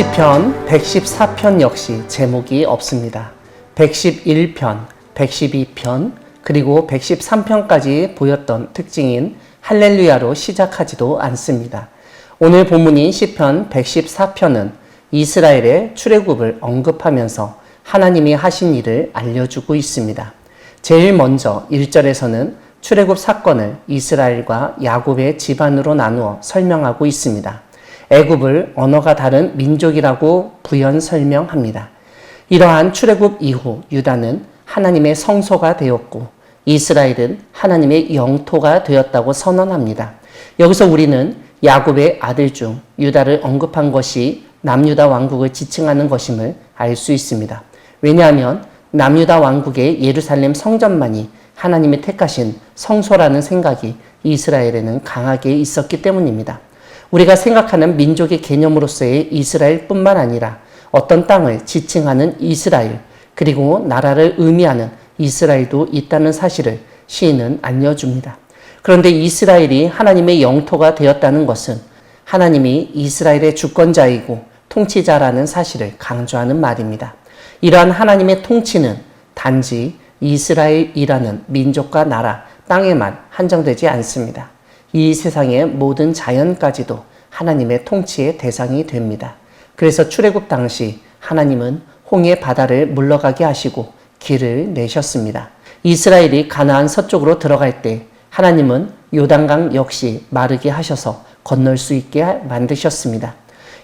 시편 114편 역시 제목이 없습니다. 111편, 112편, 그리고 113편까지 보였던 특징인 할렐루야로 시작하지도 않습니다. 오늘 본문인 시편 114편은 이스라엘의 출애굽을 언급하면서 하나님이 하신 일을 알려주고 있습니다. 제일 먼저 1절에서는 출애굽 사건을 이스라엘과 야곱의 집안으로 나누어 설명하고 있습니다. 애굽을 언어가 다른 민족이라고 부연 설명합니다. 이러한 출애굽 이후 유다는 하나님의 성소가 되었고 이스라엘은 하나님의 영토가 되었다고 선언합니다. 여기서 우리는 야곱의 아들 중 유다를 언급한 것이 남유다 왕국을 지칭하는 것임을 알 수 있습니다. 왜냐하면 남유다 왕국의 예루살렘 성전만이 하나님이 택하신 성소라는 생각이 이스라엘에는 강하게 있었기 때문입니다. 우리가 생각하는 민족의 개념으로서의 이스라엘뿐만 아니라 어떤 땅을 지칭하는 이스라엘, 그리고 나라를 의미하는 이스라엘도 있다는 사실을 시인은 알려줍니다. 그런데 이스라엘이 하나님의 영토가 되었다는 것은 하나님이 이스라엘의 주권자이고 통치자라는 사실을 강조하는 말입니다. 이러한 하나님의 통치는 단지 이스라엘이라는 민족과 나라, 땅에만 한정되지 않습니다. 이 세상의 모든 자연까지도 하나님의 통치의 대상이 됩니다. 그래서 출애굽 당시 하나님은 홍해 바다를 물러가게 하시고 길을 내셨습니다. 이스라엘이 가나안 서쪽으로 들어갈 때 하나님은 요단강 역시 마르게 하셔서 건널 수 있게 만드셨습니다.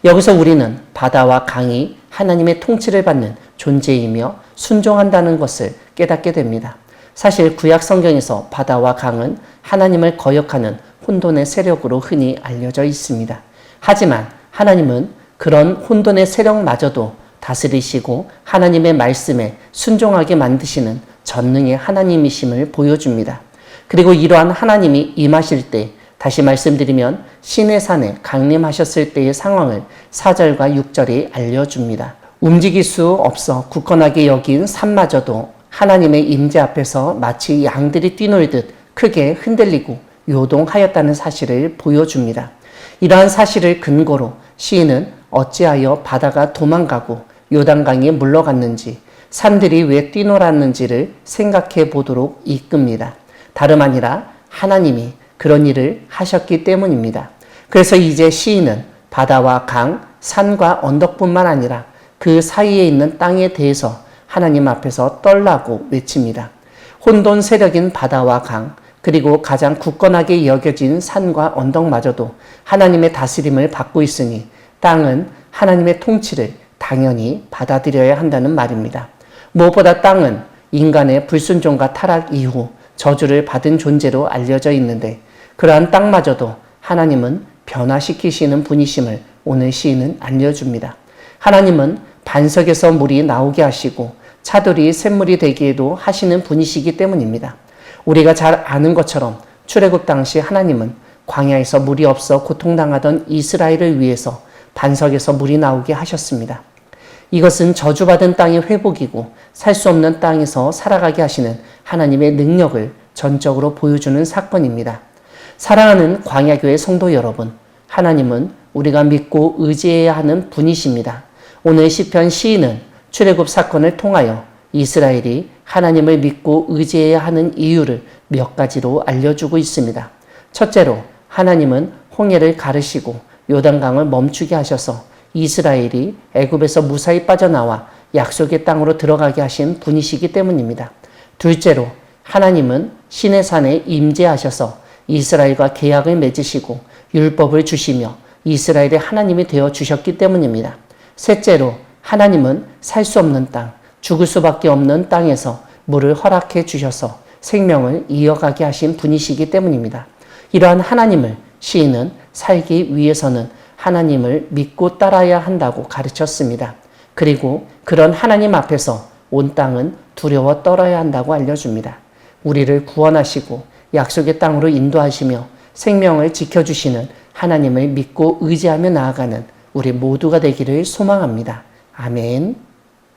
여기서 우리는 바다와 강이 하나님의 통치를 받는 존재이며 순종한다는 것을 깨닫게 됩니다. 사실 구약 성경에서 바다와 강은 하나님을 거역하는 혼돈의 세력으로 흔히 알려져 있습니다. 하지만 하나님은 그런 혼돈의 세력마저도 다스리시고 하나님의 말씀에 순종하게 만드시는 전능의 하나님이심을 보여줍니다. 그리고 이러한 하나님이 임하실 때, 다시 말씀드리면 시내산에 강림하셨을 때의 상황을 4절과 6절이 알려줍니다. 움직일 수 없어 굳건하게 여긴 산마저도 하나님의 임재 앞에서 마치 양들이 뛰놀듯 크게 흔들리고 요동하였다는 사실을 보여줍니다. 이러한 사실을 근거로 시인은 어찌하여 바다가 도망가고 요단강에 물러갔는지, 산들이 왜 뛰놀았는지를 생각해 보도록 이끕니다. 다름 아니라 하나님이 그런 일을 하셨기 때문입니다. 그래서 이제 시인은 바다와 강, 산과 언덕뿐만 아니라 그 사이에 있는 땅에 대해서 하나님 앞에서 떨라고 외칩니다. 혼돈 세력인 바다와 강, 그리고 가장 굳건하게 여겨진 산과 언덕마저도 하나님의 다스림을 받고 있으니 땅은 하나님의 통치를 당연히 받아들여야 한다는 말입니다. 무엇보다 땅은 인간의 불순종과 타락 이후 저주를 받은 존재로 알려져 있는데 그러한 땅마저도 하나님은 변화시키시는 분이심을 오늘 시인은 알려줍니다. 하나님은 반석에서 물이 나오게 하시고 차돌이 샘물이 되기에도 하시는 분이시기 때문입니다. 우리가 잘 아는 것처럼 출애굽 당시 하나님은 광야에서 물이 없어 고통당하던 이스라엘을 위해서 반석에서 물이 나오게 하셨습니다. 이것은 저주받은 땅의 회복이고 살 수 없는 땅에서 살아가게 하시는 하나님의 능력을 전적으로 보여주는 사건입니다. 사랑하는 광야교회 성도 여러분, 하나님은 우리가 믿고 의지해야 하는 분이십니다. 오늘 시편 시인은 출애굽 사건을 통하여 이스라엘이 하나님을 믿고 의지해야 하는 이유를 몇 가지로 알려주고 있습니다. 첫째로 하나님은 홍해를 가르시고 요단강을 멈추게 하셔서 이스라엘이 애굽에서 무사히 빠져나와 약속의 땅으로 들어가게 하신 분이시기 때문입니다. 둘째로 하나님은 시내산에 임재하셔서 이스라엘과 계약을 맺으시고 율법을 주시며 이스라엘의 하나님이 되어 주셨기 때문입니다. 셋째로 하나님은 살 수 없는 땅, 죽을 수밖에 없는 땅에서 물을 허락해 주셔서 생명을 이어가게 하신 분이시기 때문입니다. 이러한 하나님을 시인은 살기 위해서는 하나님을 믿고 따라야 한다고 가르쳤습니다. 그리고 그런 하나님 앞에서 온 땅은 두려워 떨어야 한다고 알려줍니다. 우리를 구원하시고 약속의 땅으로 인도하시며 생명을 지켜주시는 하나님을 믿고 의지하며 나아가는 우리 모두가 되기를 소망합니다. 아멘.